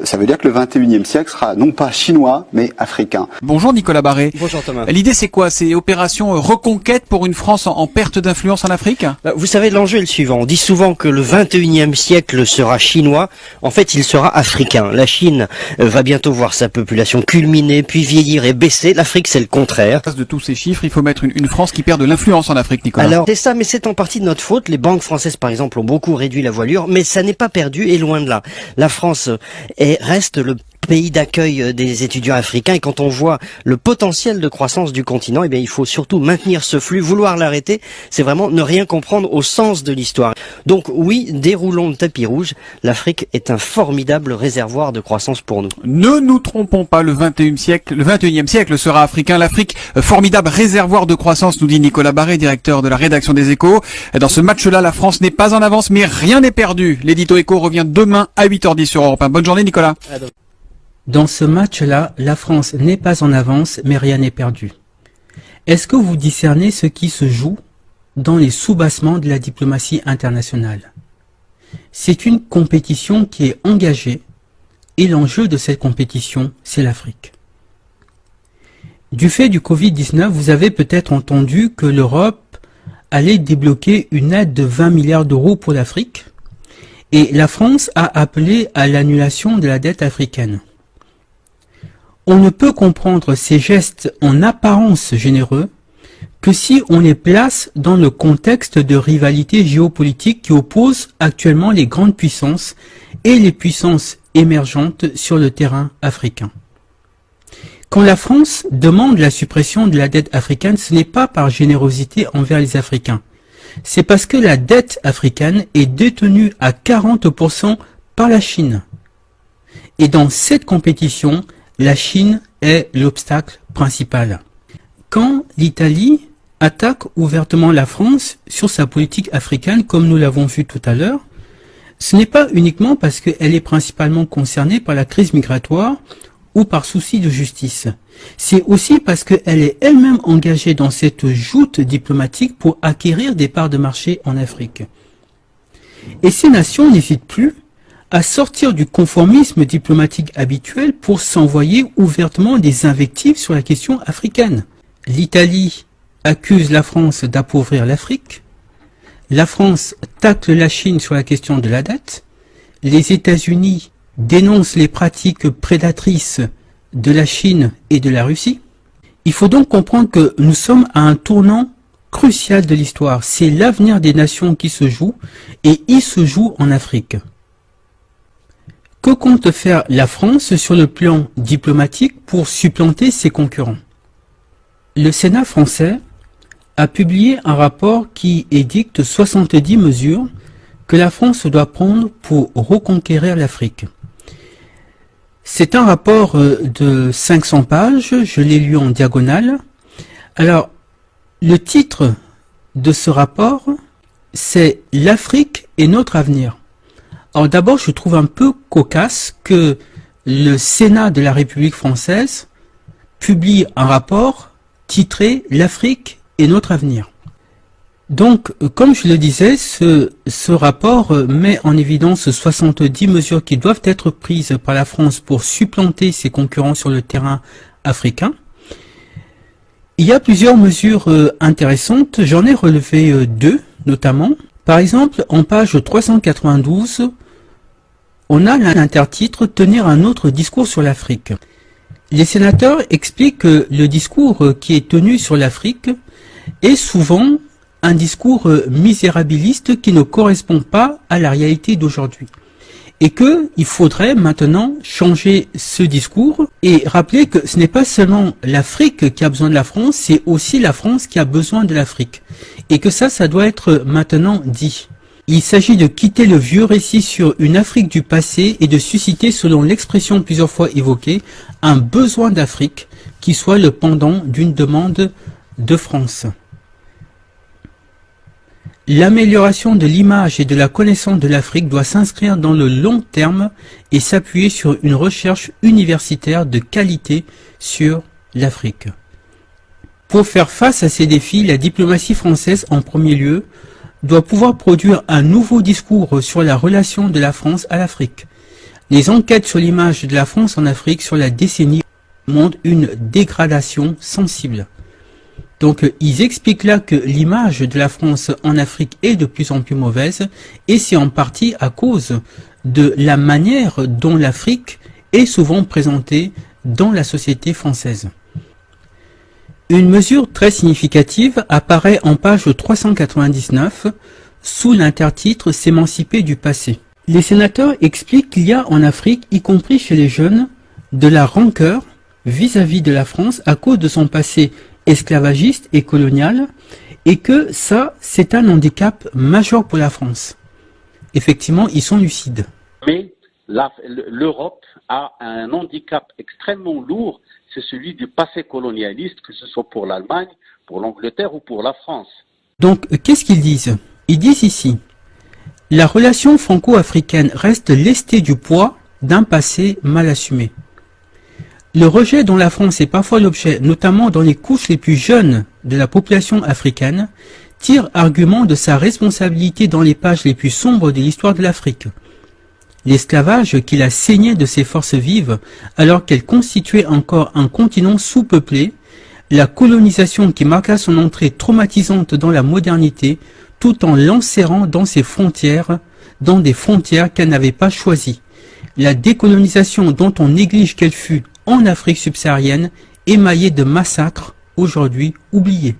ça veut dire que le 21e siècle sera non pas chinois, mais africain. Bonjour Nicolas Barré. Bonjour Thomas. L'idée c'est quoi? C'est opération reconquête pour une France en perte d'influence en Afrique? Vous savez, l'enjeu est le suivant. On dit souvent que le 21e siècle sera chinois. En fait, il sera africain. La Chine va bientôt voir sa population culminer, puis vieillir et baisser. L'Afrique, c'est le contraire. De tous ces chiffres, il faut mettre une France qui perd de l'influence en Afrique, Nicolas. Alors, c'est ça, mais c'est en partie de notre faute. Les banques françaises, par exemple, ont beaucoup réduit la voilure, mais ça n'est pas perdu et loin de là. La France reste le pays d'accueil des étudiants africains, et quand on voit le potentiel de croissance du continent, eh bien, il faut surtout maintenir ce flux. Vouloir l'arrêter, c'est vraiment ne rien comprendre au sens de l'histoire. Donc oui, déroulons le tapis rouge. L'Afrique est un formidable réservoir de croissance pour nous. Ne nous trompons pas, le 21e siècle sera africain. L'Afrique, formidable réservoir de croissance, nous dit Nicolas Barré, directeur de la rédaction des Échos. Dans ce match-là, la France n'est pas en avance, mais rien n'est perdu. L'édito Écho revient demain à 8h10 sur Europe 1. Bonne journée, Nicolas. Dans ce match-là, la France n'est pas en avance, mais rien n'est perdu. Est-ce que vous discernez ce qui se joue dans les soubassements de la diplomatie internationale? C'est une compétition qui est engagée, et l'enjeu de cette compétition, c'est l'Afrique. Du fait du Covid-19, vous avez peut-être entendu que l'Europe allait débloquer une aide de 20 milliards d'euros pour l'Afrique, et la France a appelé à l'annulation de la dette africaine. On ne peut comprendre ces gestes en apparence généreux que si on les place dans le contexte de rivalité géopolitique qui oppose actuellement les grandes puissances et les puissances émergentes sur le terrain africain. Quand la France demande la suppression de la dette africaine, ce n'est pas par générosité envers les Africains. C'est parce que la dette africaine est détenue à 40% par la Chine. Et dans cette compétition, la Chine est l'obstacle principal. Quand l'Italie attaque ouvertement la France sur sa politique africaine, comme nous l'avons vu tout à l'heure, ce n'est pas uniquement parce qu'elle est principalement concernée par la crise migratoire ou par souci de justice. C'est aussi parce qu'elle est elle-même engagée dans cette joute diplomatique pour acquérir des parts de marché en Afrique. Et ces nations n'hésitent plus à sortir du conformisme diplomatique habituel pour s'envoyer ouvertement des invectives sur la question africaine. L'Italie accuse la France d'appauvrir l'Afrique, la France tacle la Chine sur la question de la dette, les États-Unis dénoncent les pratiques prédatrices de la Chine et de la Russie. Il faut donc comprendre que nous sommes à un tournant crucial de l'histoire. C'est l'avenir des nations qui se joue, et il se joue en Afrique. Que compte faire la France sur le plan diplomatique pour supplanter ses concurrents? Le Sénat français a publié un rapport qui édicte 70 mesures que la France doit prendre pour reconquérir l'Afrique. C'est un rapport de 500 pages, je l'ai lu en diagonale. Alors, le titre de ce rapport, c'est « L'Afrique est notre avenir ». Alors d'abord, je trouve un peu cocasse que le Sénat de la République française publie un rapport titré « L'Afrique est notre avenir ». Donc, comme je le disais, ce rapport met en évidence 70 mesures qui doivent être prises par la France pour supplanter ses concurrents sur le terrain africain. Il y a plusieurs mesures intéressantes, j'en ai relevé deux notamment. Par exemple, en page 392, on a l'intertitre « Tenir un autre discours sur l'Afrique ». Les sénateurs expliquent que le discours qui est tenu sur l'Afrique est souvent un discours misérabiliste qui ne correspond pas à la réalité d'aujourd'hui. Et qu'il faudrait maintenant changer ce discours et rappeler que ce n'est pas seulement l'Afrique qui a besoin de la France, c'est aussi la France qui a besoin de l'Afrique. Et que ça doit être maintenant dit. Il s'agit de quitter le vieux récit sur une Afrique du passé et de susciter, selon l'expression plusieurs fois évoquée, un besoin d'Afrique qui soit le pendant d'une demande de France. L'amélioration de l'image et de la connaissance de l'Afrique doit s'inscrire dans le long terme et s'appuyer sur une recherche universitaire de qualité sur l'Afrique. Pour faire face à ces défis, la diplomatie française, en premier lieu, doit pouvoir produire un nouveau discours sur la relation de la France à l'Afrique. Les enquêtes sur l'image de la France en Afrique sur la décennie montrent une dégradation sensible. Donc ils expliquent là que l'image de la France en Afrique est de plus en plus mauvaise, et c'est en partie à cause de la manière dont l'Afrique est souvent présentée dans la société française. Une mesure très significative apparaît en page 399 sous l'intertitre « S'émanciper du passé ». Les sénateurs expliquent qu'il y a en Afrique, y compris chez les jeunes, de la rancœur vis-à-vis de la France à cause de son passé esclavagiste et colonial, et que ça, c'est un handicap majeur pour la France. Effectivement, ils sont lucides. Mais l'Europe a un handicap extrêmement lourd, c'est celui du passé colonialiste, que ce soit pour l'Allemagne, pour l'Angleterre ou pour la France. Donc, qu'est-ce qu'ils disent? Ils disent ici, la relation franco-africaine reste lestée du poids d'un passé mal assumé. Le rejet dont la France est parfois l'objet, notamment dans les couches les plus jeunes de la population africaine, tire argument de sa responsabilité dans les pages les plus sombres de l'histoire de l'Afrique. L'esclavage qu'il a saigné de ses forces vives alors qu'elle constituait encore un continent sous-peuplé, la colonisation qui marqua son entrée traumatisante dans la modernité tout en l'enserrant dans ses frontières, dans des frontières qu'elle n'avait pas choisies. La décolonisation dont on néglige qu'elle fut en Afrique subsaharienne, émaillée de massacres aujourd'hui oubliés.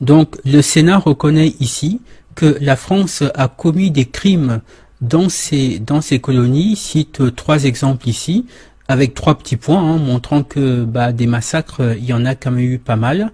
Donc le Sénat reconnaît ici que la France a commis des crimes dans ces colonies, cite 3 exemples ici, avec 3 petits points, montrant que des massacres, il y en a quand même eu pas mal.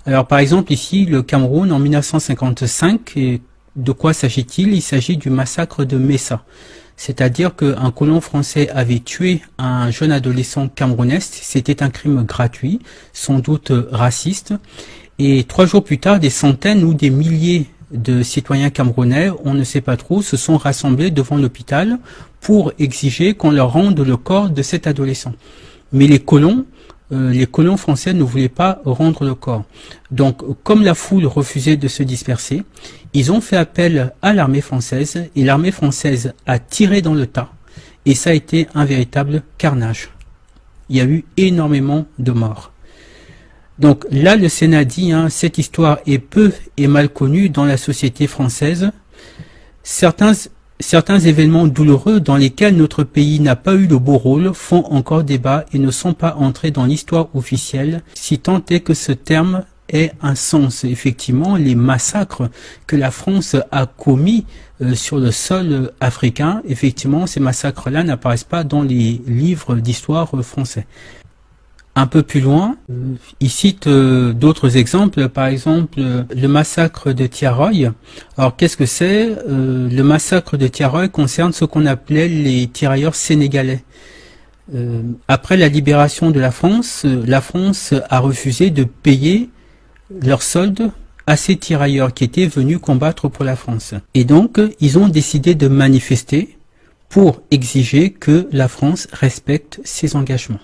Alors par exemple ici, le Cameroun en 1955, et de quoi s'agit-il? Il s'agit du massacre de Messa. C'est-à-dire qu'un colon français avait tué un jeune adolescent camerounais, c'était un crime gratuit, sans doute raciste, et 3 jours plus tard, des centaines ou des milliers de citoyens camerounais, on ne sait pas trop, se sont rassemblés devant l'hôpital pour exiger qu'on leur rende le corps de cet adolescent. Mais les colons français ne voulaient pas rendre le corps. Donc, comme la foule refusait de se disperser, ils ont fait appel à l'armée française, et l'armée française a tiré dans le tas, et ça a été un véritable carnage. Il y a eu énormément de morts. Donc là, le Sénat dit, cette histoire est peu et mal connue dans la société française. Certains événements douloureux dans lesquels notre pays n'a pas eu le beau rôle font encore débat et ne sont pas entrés dans l'histoire officielle, si tant est que ce terme ait un sens. Effectivement, les massacres que la France a commis sur le sol africain, effectivement, ces massacres-là n'apparaissent pas dans les livres d'histoire français. Un peu plus loin, il cite d'autres exemples, par exemple le massacre de Thiaroye. Alors qu'est-ce que c'est? Le massacre de Thiaroye concerne ce qu'on appelait les tirailleurs sénégalais. Après la libération de la France a refusé de payer leur solde à ces tirailleurs qui étaient venus combattre pour la France. Et donc, ils ont décidé de manifester pour exiger que la France respecte ses engagements.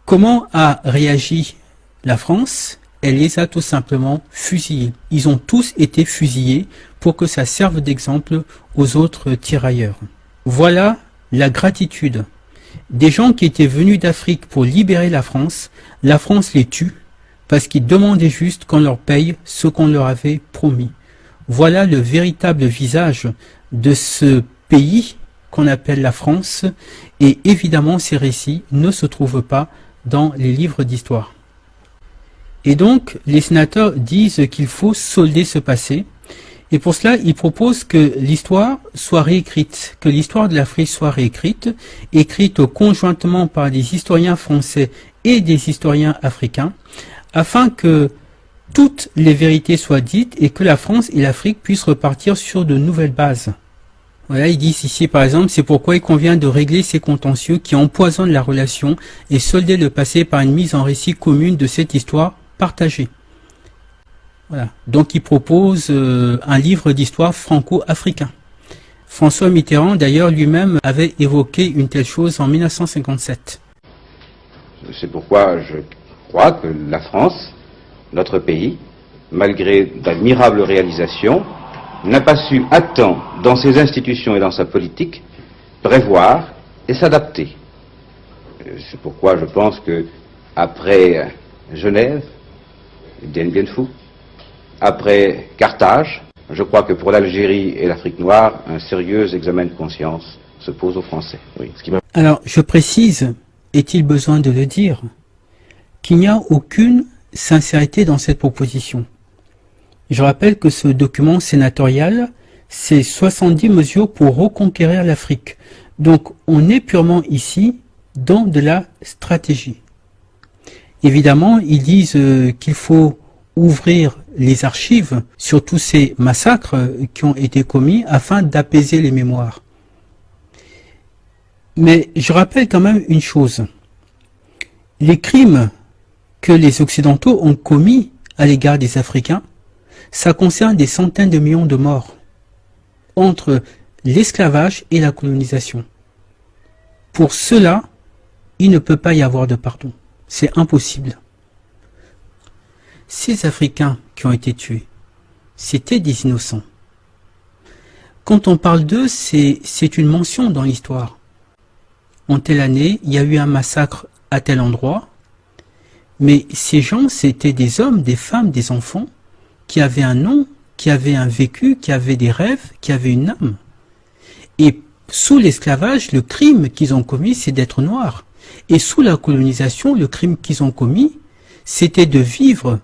Comment a réagi la France? Elle les a tout simplement fusillés. Ils ont tous été fusillés pour que ça serve d'exemple aux autres tirailleurs. Voilà la gratitude. Des gens qui étaient venus d'Afrique pour libérer la France les tue parce qu'ils demandaient juste qu'on leur paye ce qu'on leur avait promis. Voilà le véritable visage de ce pays qu'on appelle la France, et évidemment ces récits ne se trouvent pas dans les livres d'histoire. Et donc, les sénateurs disent qu'il faut solder ce passé, et pour cela, ils proposent que l'histoire soit réécrite, que l'histoire de l'Afrique soit réécrite, écrite conjointement par des historiens français et des historiens africains, afin que toutes les vérités soient dites et que la France et l'Afrique puissent repartir sur de nouvelles bases. Voilà, ils disent ici par exemple, c'est pourquoi il convient de régler ces contentieux qui empoisonnent la relation et solder le passé par une mise en récit commune de cette histoire partagée. Voilà. Donc ils proposent un livre d'histoire franco-africain. François Mitterrand d'ailleurs lui-même avait évoqué une telle chose en 1957. C'est pourquoi je crois que la France, notre pays, malgré d'admirables réalisations, n'a pas su à temps, dans ses institutions et dans sa politique, prévoir et s'adapter. C'est pourquoi je pense que après Genève, Dien Bien Phu, après Carthage, je crois que pour l'Algérie et l'Afrique noire, un sérieux examen de conscience se pose aux Français. Oui, Alors, je précise, est-il besoin de le dire, qu'il n'y a aucune sincérité dans cette proposition. Je rappelle que ce document sénatorial, c'est 70 mesures pour reconquérir l'Afrique. Donc, on est purement ici dans de la stratégie. Évidemment, ils disent qu'il faut ouvrir les archives sur tous ces massacres qui ont été commis afin d'apaiser les mémoires. Mais je rappelle quand même une chose. Les crimes que les Occidentaux ont commis à l'égard des Africains, ça concerne des centaines de millions de morts entre l'esclavage et la colonisation. Pour cela, il ne peut pas y avoir de pardon. C'est impossible. Ces Africains qui ont été tués, c'était des innocents. Quand on parle d'eux, c'est une mention dans l'histoire. En telle année, il y a eu un massacre à tel endroit, mais ces gens, c'était des hommes, des femmes, des enfants, qui avaient un nom, qui avaient un vécu, qui avaient des rêves, qui avaient une âme. Et sous l'esclavage, le crime qu'ils ont commis, c'est d'être noirs. Et sous la colonisation, le crime qu'ils ont commis, c'était de vivre